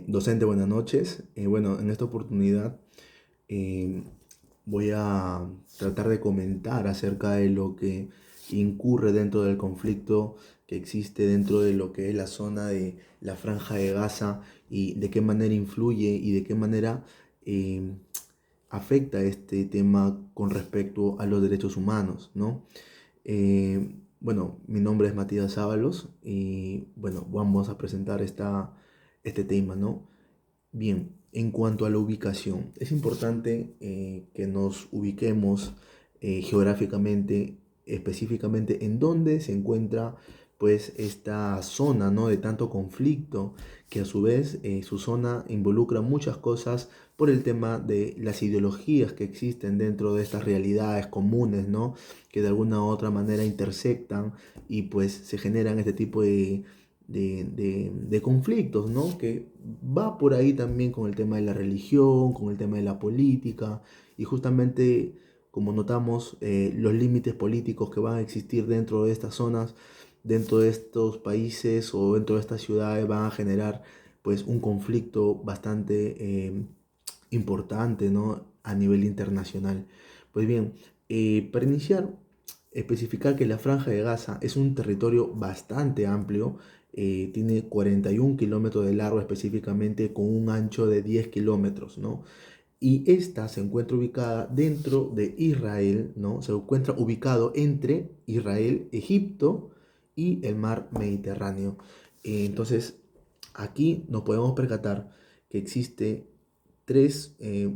Docente, buenas noches. Bueno, en esta oportunidad eh, voy a tratar de comentar acerca de lo que incurre dentro del conflicto que existe dentro de lo que es la zona de la Franja de Gaza y de qué manera influye y de qué manera eh, afecta este tema con respecto a los derechos humanos, ¿no? Bueno, mi nombre es Matías Ábalos y bueno, vamos a presentar este tema, ¿no? Bien, en cuanto a la ubicación, es importante que nos ubiquemos geográficamente, específicamente en dónde se encuentra pues esta zona, ¿no? De tanto conflicto, que a su vez su zona involucra muchas cosas por el tema de las ideologías que existen dentro de estas realidades comunes, ¿no? Que de alguna u otra manera intersectan y pues se generan este tipo de conflictos, ¿no? Que va por ahí también con el tema de la religión, con el tema de la política, y justamente como notamos, los límites políticos que van a existir dentro de estas zonas, dentro de estos países o dentro de estas ciudades van a generar pues un conflicto bastante importante, ¿no? A nivel internacional. Pues bien, para iniciar, especificar que la Franja de Gaza es un territorio bastante amplio, tiene 41 kilómetros de largo específicamente con un ancho de 10 kilómetros, ¿no? Y esta se encuentra ubicada dentro de Israel, ¿no? Se encuentra ubicado entre Israel, Egipto y el mar Mediterráneo. Entonces, aquí nos podemos percatar que existe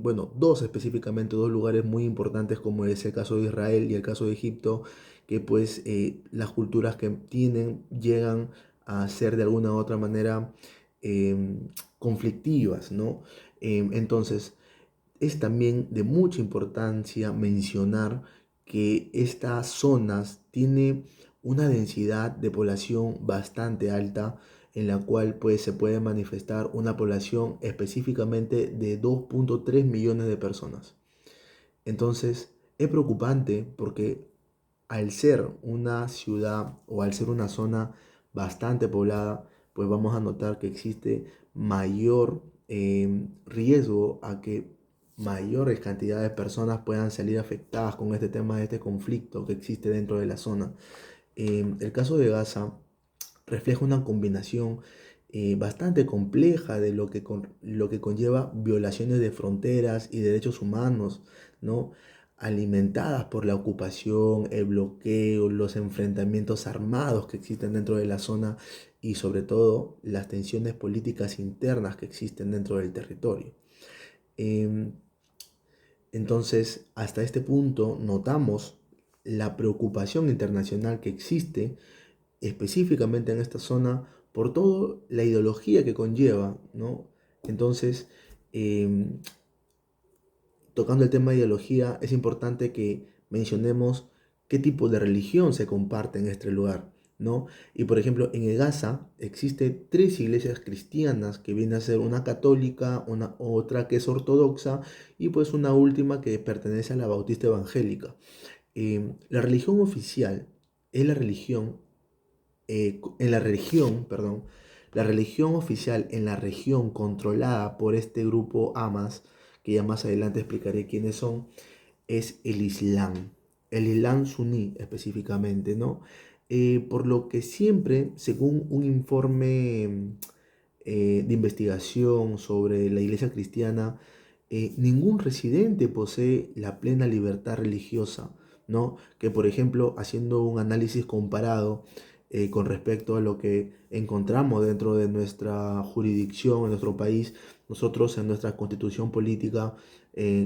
bueno, dos específicamente, dos lugares muy importantes como es el caso de Israel y el caso de Egipto, que pues las culturas que tienen llegan a ser de alguna u otra manera conflictivas, ¿no? Entonces, es también de mucha importancia mencionar que estas zonas tienen una densidad de población bastante alta en la cual pues, se puede manifestar una población específicamente de 2,3 millones de personas. Entonces es preocupante porque al ser una ciudad o al ser una zona bastante poblada, pues vamos a notar que existe mayor riesgo a que mayores cantidades de personas puedan salir afectadas con este tema de este conflicto que existe dentro de la zona. El caso de Gaza refleja una combinación bastante compleja de lo que conlleva violaciones de fronteras y derechos humanos, ¿no? Alimentadas por la ocupación, el bloqueo, los enfrentamientos armados que existen dentro de la zona y sobre todo las tensiones políticas internas que existen dentro del territorio. Em, entonces, hasta este punto notamos la preocupación internacional que existe específicamente en esta zona por toda la ideología que conlleva, ¿no? Entonces, em, tocando el tema de ideología, es importante que mencionemos qué tipo de religión se comparte en este lugar, ¿no? Y por ejemplo, en el Gaza existen tres iglesias cristianas que viene a ser una católica, una otra que es ortodoxa y pues una última que pertenece a la bautista evangélica. La religión oficial es la religión en la región, perdón, la religión oficial en la región controlada por este grupo Hamas, que ya más adelante explicaré quiénes son, es el Islam suní específicamente, ¿no? Por lo que siempre, según un informe de investigación sobre la iglesia cristiana, ningún residente posee la plena libertad religiosa, ¿no? Que por ejemplo, haciendo un análisis comparado con respecto a lo que encontramos dentro de nuestra jurisdicción, en nuestro país, nosotros en nuestra constitución política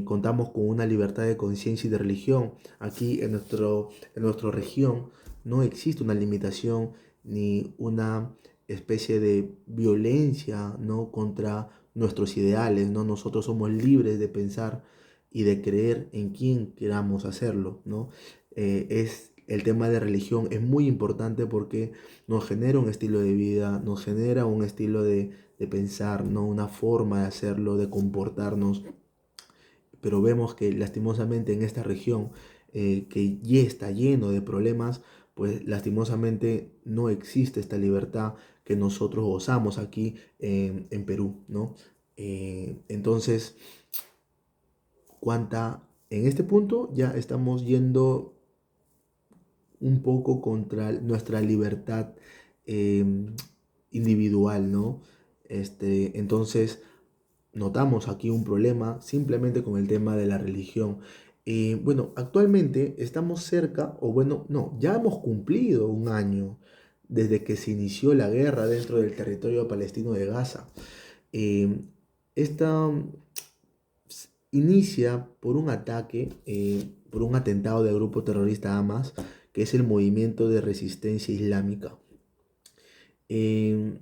contamos con una libertad de conciencia y de religión. Aquí en nuestra región no existe una limitación ni una especie de violencia, ¿no? Contra nuestros ideales, ¿no? Nosotros somos libres de pensar y de creer en quien queramos hacerlo, ¿no? El tema de religión es muy importante porque nos genera un estilo de vida, nos genera un estilo de pensar, ¿no? Una forma de hacerlo, de comportarnos, pero vemos que lastimosamente en esta región que ya está lleno de problemas, pues lastimosamente no existe esta libertad que nosotros gozamos aquí en Perú, ¿no? Entonces, en este punto ya estamos yendo un poco contra nuestra libertad eh, individual, ¿no? Entonces, notamos aquí un problema simplemente con el tema de la religión. Bueno, actualmente estamos cerca, o bueno, no, ya hemos cumplido un año desde que se inició la guerra dentro del territorio palestino de Gaza. Eh, esta inicia por un ataque, por un atentado del grupo terrorista Hamas, que es el Movimiento de Resistencia Islámica. Eh,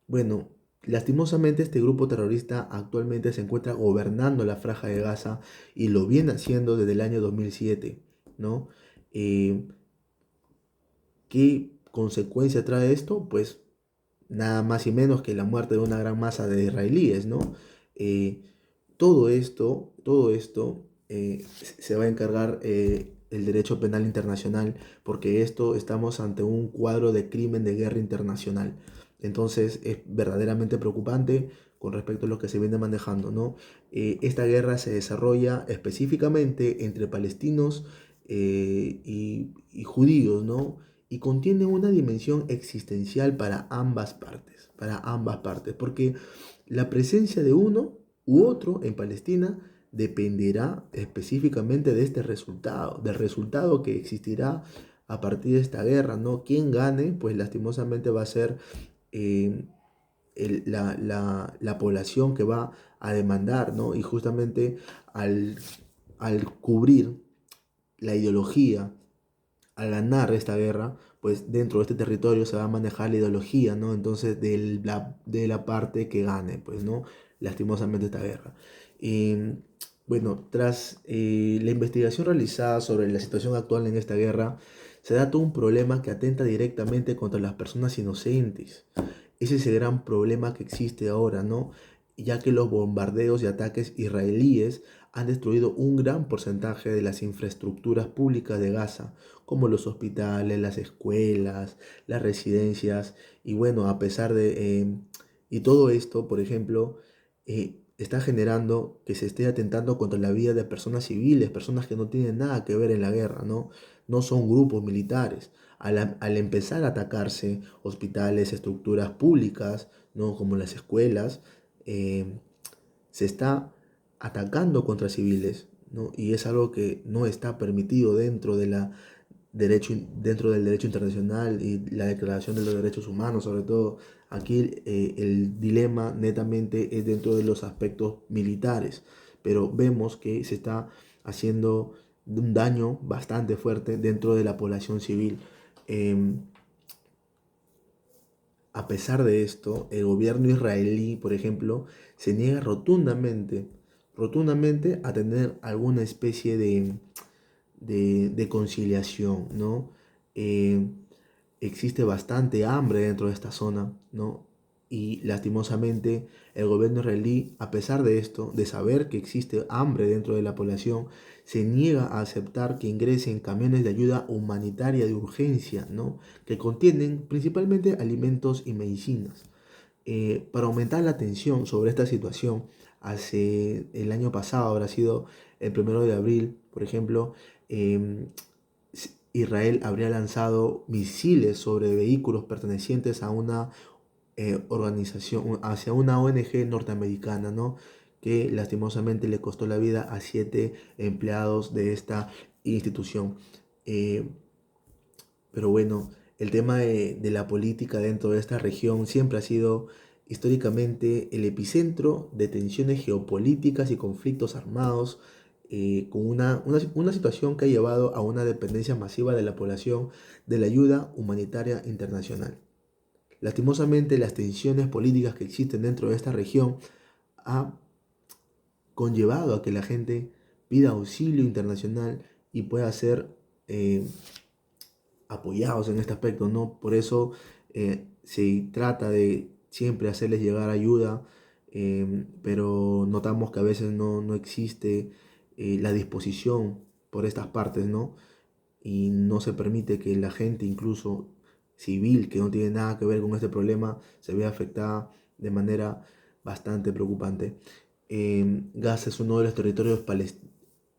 bueno, lastimosamente este grupo terrorista actualmente se encuentra gobernando la Franja de Gaza y lo viene haciendo desde el año 2007, ¿no? Eh, ¿Qué consecuencia trae esto? Pues nada más y menos que la muerte de una gran masa de israelíes, ¿no? Eh, todo esto se va a encargar el derecho penal internacional, porque esto estamos ante un cuadro de crimen de guerra internacional. Entonces es verdaderamente preocupante con respecto a lo que se viene manejando, ¿no? Esta guerra se desarrolla específicamente entre palestinos y judíos, ¿no? Y contiene una dimensión existencial para ambas partes, porque la presencia de uno u otro en Palestina dependerá específicamente de este resultado, del resultado que existirá a partir de esta guerra, ¿no? Quien gane, pues lastimosamente va a ser eh, la población que va a demandar, ¿no? Y justamente al, al cubrir la ideología, al ganar esta guerra, pues dentro de este territorio se va a manejar la ideología, ¿no? Entonces, de la parte que gane, pues, ¿no? Lastimosamente esta guerra. Y, bueno, tras la investigación realizada sobre la situación actual en esta guerra, se da todo un problema que atenta directamente contra las personas inocentes. Ese es el gran problema que existe ahora, ¿no? Ya que los bombardeos y ataques israelíes han destruido un gran porcentaje de las infraestructuras públicas de Gaza, como los hospitales, las escuelas, las residencias, y bueno, a pesar de... y todo esto, por ejemplo, está generando que se esté atentando contra la vida de personas civiles, personas que no tienen nada que ver en la guerra, ¿no? No son grupos militares. Al empezar a atacarse hospitales, estructuras públicas, ¿no? Como las escuelas, eh, se está atacando contra civiles, ¿no? Y es algo que no está permitido dentro del derecho internacional y la Declaración de los Derechos Humanos, sobre todo. Aquí el dilema netamente es dentro de los aspectos militares, pero vemos que se está haciendo un daño bastante fuerte dentro de la población civil. Em, a pesar de esto, el gobierno israelí, por ejemplo, se niega rotundamente a tener alguna especie de conciliación, ¿no? Eh, Existe bastante hambre dentro de esta zona, ¿no? Y lastimosamente el gobierno israelí, a pesar de esto, de saber que existe hambre dentro de la población, se niega a aceptar que ingresen camiones de ayuda humanitaria de urgencia, ¿no? Que contienen principalmente alimentos y medicinas. Para aumentar la tensión sobre esta situación, hace el año pasado, habrá sido el 1 de abril, por ejemplo, em, Israel habría lanzado misiles sobre vehículos pertenecientes a una organización, hacia una ONG norteamericana, ¿no? Que lastimosamente le costó la vida a 7 empleados de esta institución. Eh, pero bueno, el tema de la política dentro de esta región siempre ha sido históricamente el epicentro de tensiones geopolíticas y conflictos armados, con una situación que ha llevado a una dependencia masiva de la población de la ayuda humanitaria internacional. Lastimosamente, las tensiones políticas que existen dentro de esta región ha conllevado a que la gente pida auxilio internacional y pueda ser eh, apoyados en este aspecto, ¿no? Por eso se trata de siempre hacerles llegar ayuda, pero notamos que a veces no existe la disposición por estas partes, ¿no? Y no se permite que la gente incluso civil que no tiene nada que ver con este problema se ve afectada de manera bastante preocupante. Gaza es uno de los territorios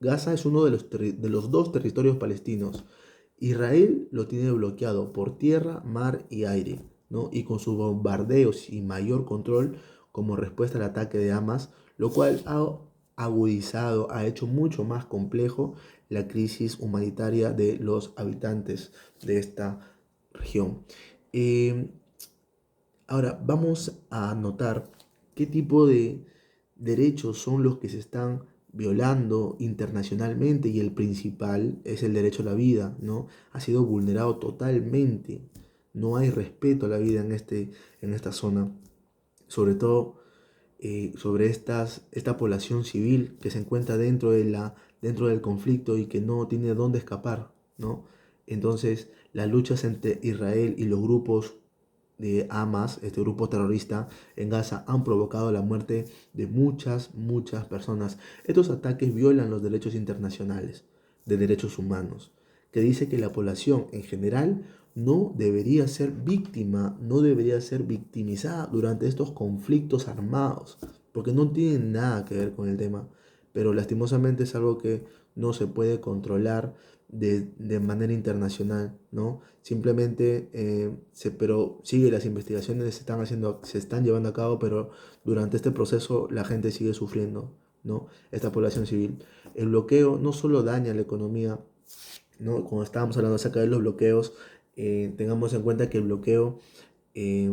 Gaza es uno de de los dos territorios palestinos. Israel lo tiene bloqueado por tierra, mar y aire, ¿no? Y con sus bombardeos y mayor control como respuesta al ataque de Hamas, lo cual ha agudizado, ha hecho mucho más complejo la crisis humanitaria de los habitantes de esta región. Eh, Ahora vamos a notar qué tipo de derechos son los que se están violando internacionalmente, y el principal es el derecho a la vida, ¿no? Ha sido vulnerado totalmente. No hay respeto a la vida en esta zona, sobre todo sobre esta población civil que se encuentra dentro del conflicto y que no tiene dónde escapar, ¿no? Entonces, las luchas entre Israel y los grupos de Hamas, este grupo terrorista en Gaza, han provocado la muerte de muchas personas. Estos ataques violan los derechos internacionales de derechos humanos, que dice que la población en general no debería ser víctima, no debería ser victimizada durante estos conflictos armados, porque no tienen nada que ver con el tema, pero lastimosamente es algo que no se puede controlar de manera internacional, ¿no? Simplemente, pero sigue, las investigaciones se están llevando a cabo, pero durante este proceso la gente sigue sufriendo, ¿no? Esta población civil. El bloqueo no solo daña la economía, ¿no? Cuando estábamos hablando acerca de los bloqueos, tengamos en cuenta que el bloqueo eh,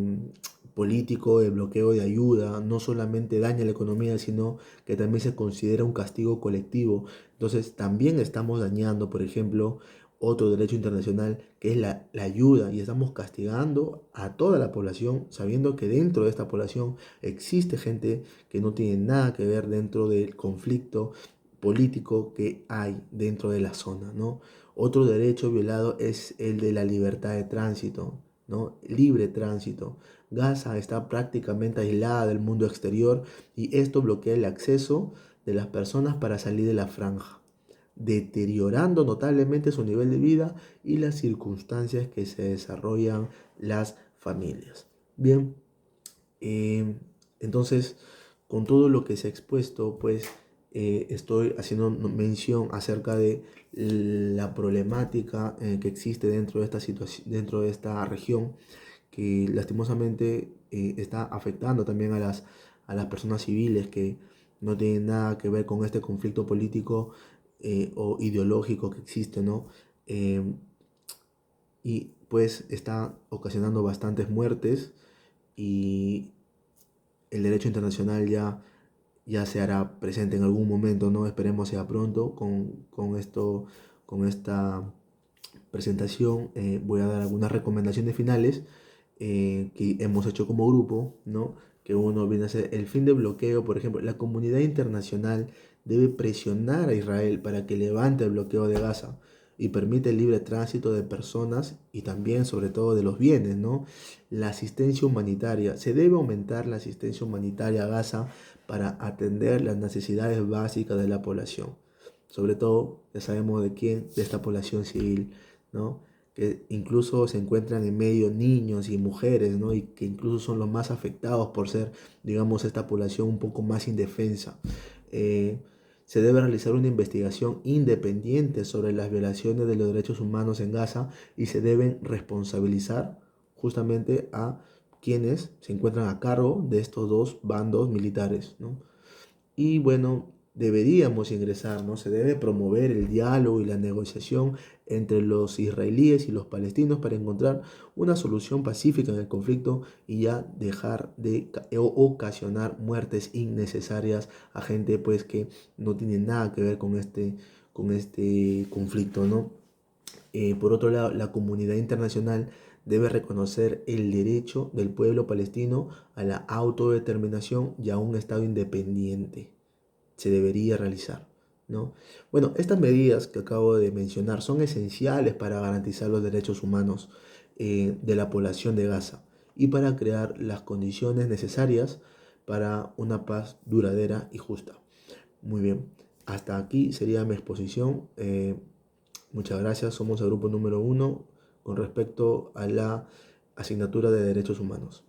político, el bloqueo de ayuda, no solamente daña la economía, sino que también se considera un castigo colectivo. Entonces también estamos dañando, por ejemplo, otro derecho internacional que es la ayuda, y estamos castigando a toda la población sabiendo que dentro de esta población existe gente que no tiene nada que ver dentro del conflicto político que hay dentro de la zona, ¿no? Otro derecho violado es el de la libertad de tránsito, ¿no? Libre tránsito. Gaza está prácticamente aislada del mundo exterior, y esto bloquea el acceso de las personas para salir de la franja, deteriorando notablemente su nivel de vida y las circunstancias que se desarrollan las familias. Bien, eh, entonces, con todo lo que se ha expuesto, pues estoy haciendo mención acerca de la problemática que existe dentro de esta situación, dentro de esta región, que lastimosamente está afectando también a las personas civiles que no tienen nada que ver con este conflicto político o ideológico que existe, ¿no? Eh, y pues está ocasionando bastantes muertes, y el derecho internacional ya se hará presente en algún momento, ¿no? Esperemos sea pronto con esta presentación. Voy a dar algunas recomendaciones finales que hemos hecho como grupo, ¿no? Que uno viene a ser el fin de bloqueo. Por ejemplo, la comunidad internacional debe presionar a Israel para que levante el bloqueo de Gaza y permite el libre tránsito de personas y también, sobre todo, de los bienes, ¿no? La asistencia humanitaria. Se debe aumentar la asistencia humanitaria a Gaza para atender las necesidades básicas de la población. Sobre todo, ya sabemos de quién, de esta población civil, ¿no? Que incluso se encuentran en medio niños y mujeres, ¿no? Y que incluso son los más afectados por ser, digamos, esta población un poco más indefensa. Eh, Se debe realizar una investigación independiente sobre las violaciones de los derechos humanos en Gaza, y se deben responsabilizar justamente a quienes se encuentran a cargo de estos dos bandos militares, ¿no? Y bueno, deberíamos ingresar, ¿no? Se debe promover el diálogo y la negociación entre los israelíes y los palestinos para encontrar una solución pacífica en el conflicto, y ya dejar de ocasionar muertes innecesarias a gente pues que no tiene nada que ver con este conflicto, ¿no? Por otro lado, la comunidad internacional debe reconocer el derecho del pueblo palestino a la autodeterminación y a un Estado independiente. Se debería realizar, ¿no? Bueno, estas medidas que acabo de mencionar son esenciales para garantizar los derechos humanos de la población de Gaza, y para crear las condiciones necesarias para una paz duradera y justa. Muy bien, hasta aquí sería mi exposición. Muchas gracias, somos el grupo número 1. con respecto a la asignatura de derechos humanos.